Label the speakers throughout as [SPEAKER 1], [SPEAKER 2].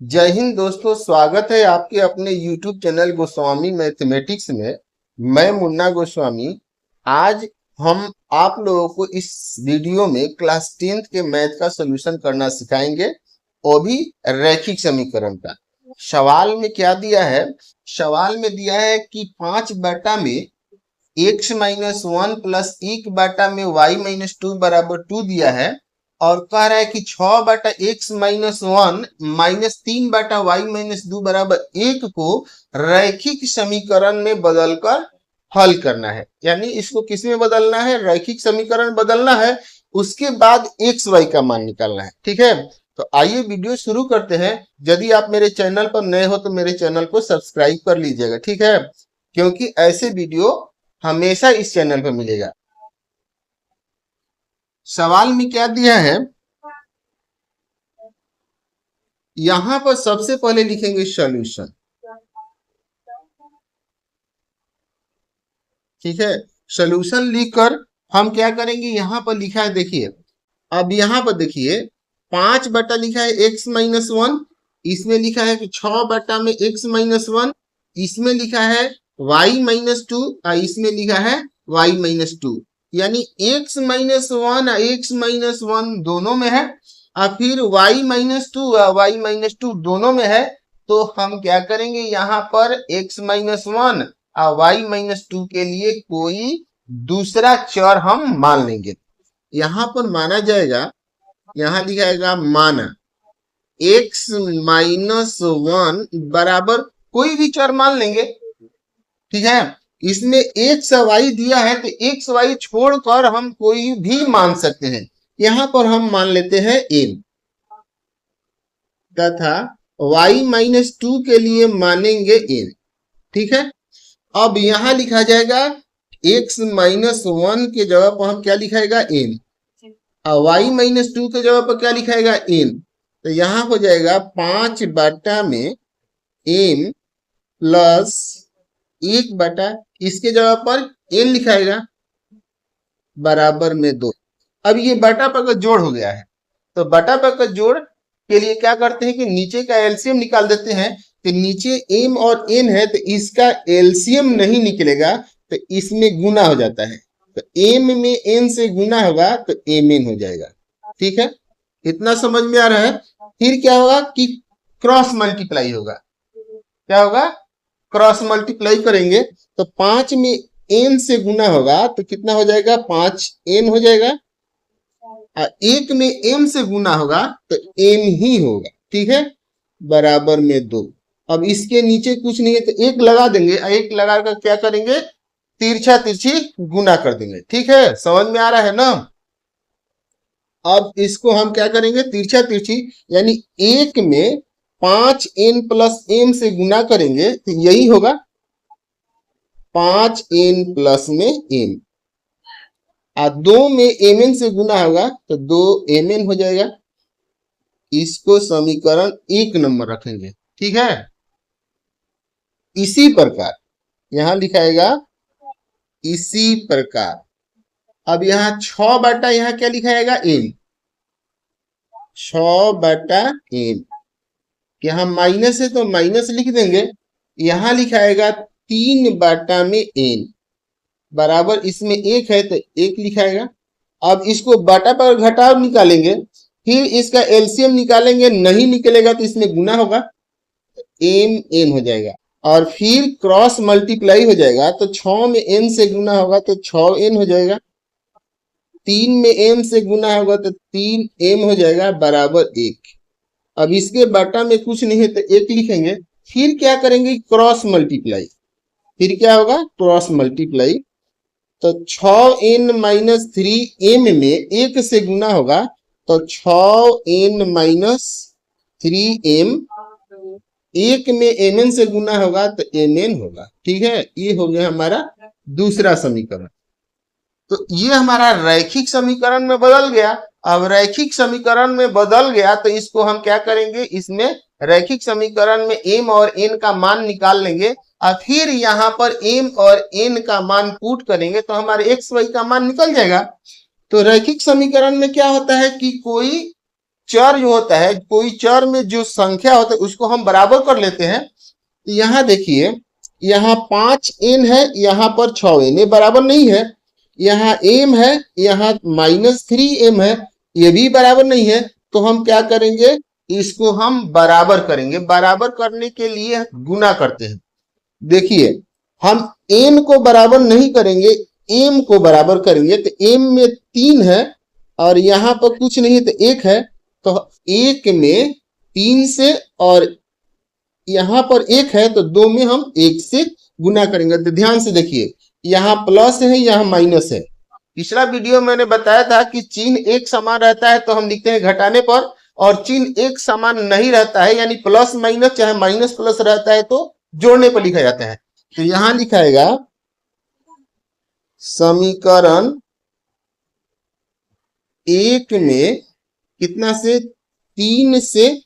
[SPEAKER 1] जय हिंद दोस्तों, स्वागत है आपके अपने YouTube चैनल गोस्वामी मैथमेटिक्स में। मैं मुन्ना गोस्वामी। आज हम आप लोगों को इस वीडियो में क्लास 10th के मैथ का सॉल्यूशन करना सिखाएंगे, वो भी रैखिक समीकरण का। सवाल में क्या दिया है? सवाल में दिया है कि 5 में x-1 प्लस 1/y-2 बराबर 2 दिया है और कह रहा है कि 6/x-1 माइनस 3/y-2 बराबर 1 को रैखिक समीकरण में बदलकर हल करना है। यानी इसको किस में बदलना है? रैखिक समीकरण बदलना है, उसके बाद एक्स वाई का मान निकालना है। ठीक है, तो आइए वीडियो शुरू करते हैं। यदि आप मेरे चैनल पर नए हो तो मेरे चैनल को सब्सक्राइब कर लीजिएगा, ठीक है, क्योंकि ऐसे वीडियो हमेशा इस चैनल पर मिलेगा। सवाल में क्या दिया है, यहां पर सबसे पहले लिखेंगे सॉल्यूशन। ठीक है, सॉल्यूशन लिखकर हम क्या करेंगे, यहां पर लिखा है, देखिए अब यहां पर देखिए 5 लिखा है x-1, इसमें लिखा है कि 6 में x-1, इसमें लिखा है y-2, इसमें लिखा है y-2। यानी x-1 x-1 दोनों में है और फिर y-2 y-2 दोनों में है। तो हम क्या करेंगे, यहाँ पर x-1 और y-2 के लिए कोई दूसरा चर हम मान लेंगे। यहां पर माना जाएगा, यहां लिखाएगा माना x-1 बराबर कोई भी चर मान लेंगे। ठीक है, इसमें एक्स वाई दिया है तो एक्स वाई छोड़कर हम कोई भी मान सकते हैं। यहां पर हम मान लेते हैं n तथा y-2 के लिए मानेंगे n। ठीक है, अब यहां लिखा जाएगा x-1 के जगह पर हम क्या लिखाएगा n, और y-2 के जगह पर क्या लिखाएगा n। तो यहां हो जाएगा 5 में n प्लस 1 इसके जगह पर n लिखाएगा बराबर में 2। अब ये बटा पर जोड़ हो गया है, तो बटा पर जोड़ के लिए क्या करते हैं कि नीचे का एलसीएम निकाल देते हैं। तो नीचे m और n है तो इसका एलसीएम नहीं निकलेगा, तो इसमें गुना हो जाता है। तो m में n से गुना होगा तो mn हो जाएगा। ठीक है, इतना समझ में आ रहा है। फिर क्या होगा कि क्रॉस मल्टीप्लाई होगा। क्या होगा? क्रॉस मल्टीप्लाई करेंगे तो 5 में n से गुना होगा तो कितना हो जाएगा, 5n हो जाएगा। और 1 में m से गुना होगा तो m ही होगा। ठीक है, बराबर में 2। अब इसके नीचे कुछ नहीं है तो 1 लगा देंगे, 1 लगाकर क्या करेंगे, तिरछा तिरछी गुना कर देंगे। ठीक है, समझ में आ रहा है ना। अब इसको हम क्या करेंगे, तिरछा तिरछी, यानी 1 में 5n प्लस m से गुना करेंगे तो यही होगा 5n प्लस में m, और 2 में mn से गुना होगा तो 2mn हो जाएगा। इसको समीकरण 1 नंबर रखेंगे। ठीक है, इसी प्रकार यहां लिखाएगा इसी प्रकार। अब यहाँ 6 यहाँ क्या लिखाएगा n, 6/n, यहाँ माइनस है तो माइनस लिख देंगे। यहां लिखाएगा 3 में n बराबर, इसमें 1 है तो 1 लिखाएगा। अब इसको बटा पर घटाव निकालेंगे, फिर इसका एलसीएम निकालेंगे, नहीं निकलेगा तो इसमें गुना होगा, m हो जाएगा। और फिर क्रॉस मल्टीप्लाई हो जाएगा तो 6 में n से गुना होगा तो 6n हो जाएगा, 3 में m से गुना होगा तो 3m हो जाएगा बराबर 1। अब इसके बटा में कुछ नहीं है तो 1 लिखेंगे। फिर क्या करेंगे, क्रॉस मल्टीप्लाई। फिर क्या होगा, क्रॉस मल्टीप्लाई। तो 6n माइनस 3m में 1 से गुना होगा तो 6n माइनस 3m, 1 में mn से गुना होगा तो mn होगा। ठीक है, ये हो गया हमारा दूसरा समीकरण। तो ये हमारा रैखिक समीकरण में बदल गया। अब रैखिक समीकरण में बदल गया तो इसको हम क्या करेंगे, इसमें रैखिक समीकरण में m और n का मान निकाल लेंगे और फिर यहाँ पर m और n का मान पुट करेंगे तो हमारे x y का मान निकल जाएगा। तो रैखिक समीकरण में क्या होता है कि कोई चर जो होता है, कोई चर में जो संख्या होता है उसको हम बराबर कर लेते हैं। तो यहाँ देखिए, यहाँ 5n है, यहाँ पर 6n, ये बराबर नहीं है। यहाँ m है, यहाँ -3m है, ये भी बराबर नहीं है। तो हम क्या करेंगे, इसको हम बराबर करेंगे। बराबर करने के लिए गुना करते हैं। देखिए, हम n को बराबर नहीं करेंगे, m को बराबर करेंगे। तो m में 3 है और यहाँ पर कुछ नहीं है तो 1 है। तो 1 में 3 से और यहाँ पर 1 है तो 2 में हम 1 से गुना करेंगे। तो ध्यान से देखिए, यहाँ प्लस है, यहाँ माइनस है। पिछला वीडियो मैंने बताया था कि चिन्ह एक समान रहता है तो हम लिखते हैं घटाने पर, और चिन्ह एक समान नहीं रहता है यानी प्लस माइनस चाहे माइनस प्लस रहता है तो जोड़ने पर लिखा जाता है। तो यहां लिखाएगा समीकरण 1 में कितना से, 3 से,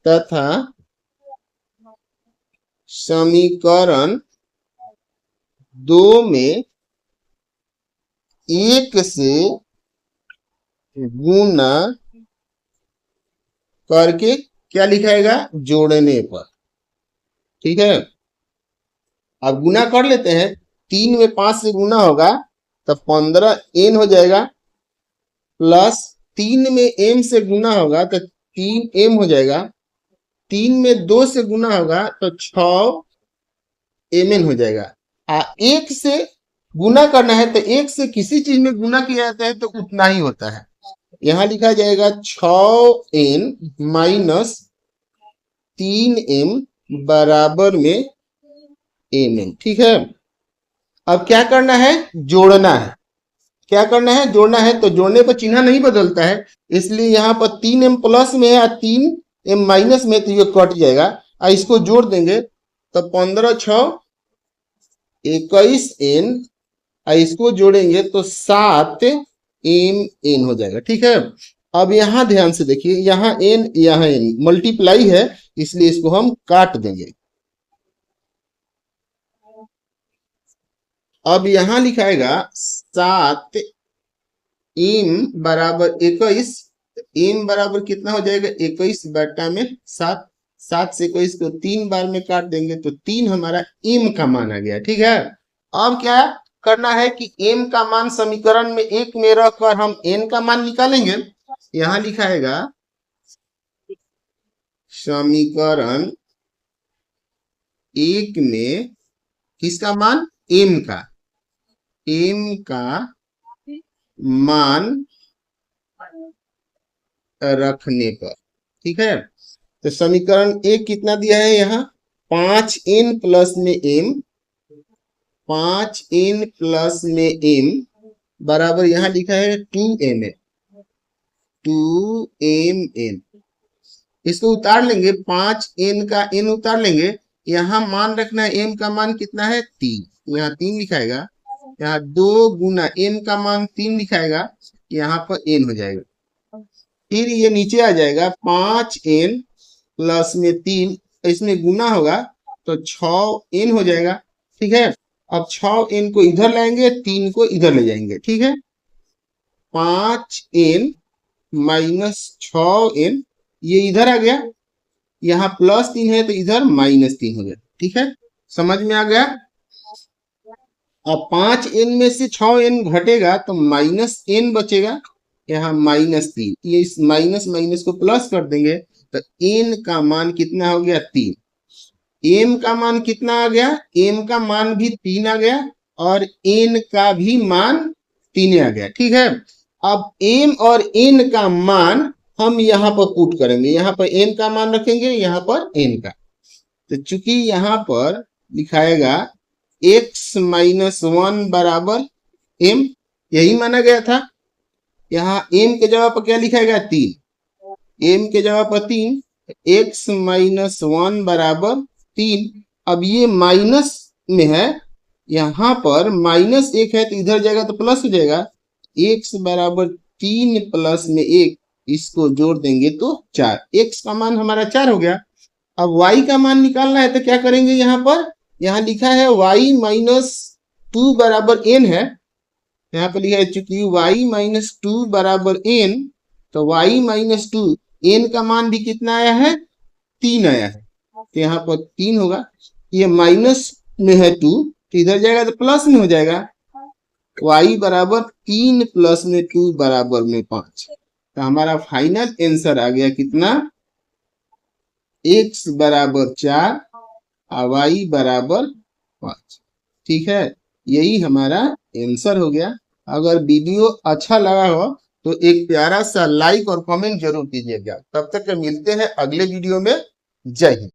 [SPEAKER 1] तथा समीकरण 2 में 1 से गुना करके क्या लिखाएगा, जोड़ने पर। ठीक है, अब गुना कर लेते हैं। 3 में 5 से गुना होगा तो 15n हो जाएगा, प्लस 3 में m से गुना होगा तो 3m हो जाएगा, 3 में 2 से गुना होगा तो 6mn हो जाएगा। 1 से गुना करना है तो 1 से किसी चीज में गुना किया जाता है तो उतना ही होता है। यहां लिखा जाएगा 6n माइनस 3m बराबर में mn। ठीक है, अब क्या करना है, जोड़ना है। क्या करना है, जोड़ना है। तो जोड़ने पर चिन्ह नहीं बदलता है, इसलिए यहाँ पर 3m प्लस में है और 3m माइनस में, तो ये कट जाएगा और इसको जोड़ देंगे तो 15 6 21n, और इसको जोड़ेंगे तो 7mn हो जाएगा। ठीक है, अब यहाँ ध्यान से देखिए, यहाँ n यहाँ n मल्टीप्लाई है, इसलिए इसको हम काट देंगे। अब यहाँ लिखाएगा 7m बराबर 21, m बराबर कितना हो जाएगा, 21 बटा में 7, 7 से 21 को 3 बार में काट देंगे तो 3 हमारा m का मान आ गया। ठीक है, अब क्या करना है कि m का मान समीकरण में 1 में रखकर हम n का मान निकालेंगे। यहाँ लिखाएगा समीकरण 1 में किसका मान, m का मान रखने पर। ठीक है, तो समीकरण 1 कितना दिया है, यहाँ 5n प्लस में m, 5n प्लस में m बराबर यहाँ लिखा है 2mn, 2mn। इसको उतार लेंगे, 5n का n उतार लेंगे। यहाँ मान रखना है, m का मान कितना है, 3, यहाँ 3 लिखाएगा। यहाँ 2 गुना m का मान 3 लिखाएगा, यहाँ पर n हो जाएगा। फिर ये नीचे आ जाएगा 5n प्लस में 3, इसमें गुना होगा तो 6n हो जाएगा। ठीक है, अब 6n को इधर लाएंगे, 3 को इधर ले जाएंगे। ठीक है, 5n माइनस 6n, ये इधर आ गया, यहाँ प्लस 3 है तो इधर -3 हो गया। ठीक है, समझ में आ गया। अब 5n में से 6n घटेगा तो -n बचेगा, यहाँ -3, ये इस माइनस माइनस को प्लस कर देंगे तो n का मान कितना हो गया, 3। m का मान कितना आ गया, m का मान भी 3 आ गया और n का भी मान 3 आ गया। ठीक है, अब m और n का मान हम यहाँ पर पुट करेंगे, यहाँ पर m का मान रखेंगे, यहाँ पर n का। तो चूंकि यहाँ पर लिखाएगा x माइनस 1 बराबर m, यही माना गया था। यहाँ m के जगह पर क्या लिखाएगा, 3, m के जगह पर 3, x माइनस 1 बराबर 3। अब ये माइनस में है, यहाँ पर -1 है तो इधर जाएगा तो प्लस हो जाएगा, x बराबर 3 प्लस में 1, इसको जोड़ देंगे तो 4, x का मान हमारा 4 हो गया। अब y का मान निकालना है तो क्या करेंगे, यहाँ पर यहाँ लिखा है y माइनस 2 बराबर n है, यहाँ पर लिखा है चूंकि y माइनस 2 बराबर n, तो y माइनस 2, n का मान भी कितना आया है, 3 आया है, तो यहाँ पर 3 होगा। ये माइनस में है 2, तो इधर जाएगा तो प्लस में हो जाएगा, y बराबर 3 प्लस में 2 बराबर में 5। तो हमारा फाइनल आंसर आ गया कितना, x बराबर 4 और y बराबर 5। ठीक है, यही हमारा आंसर हो गया। अगर वीडियो अच्छा लगा हो तो एक प्यारा सा लाइक और कमेंट जरूर कीजिएगा। तब तक मिलते हैं अगले वीडियो में। जय हिंद।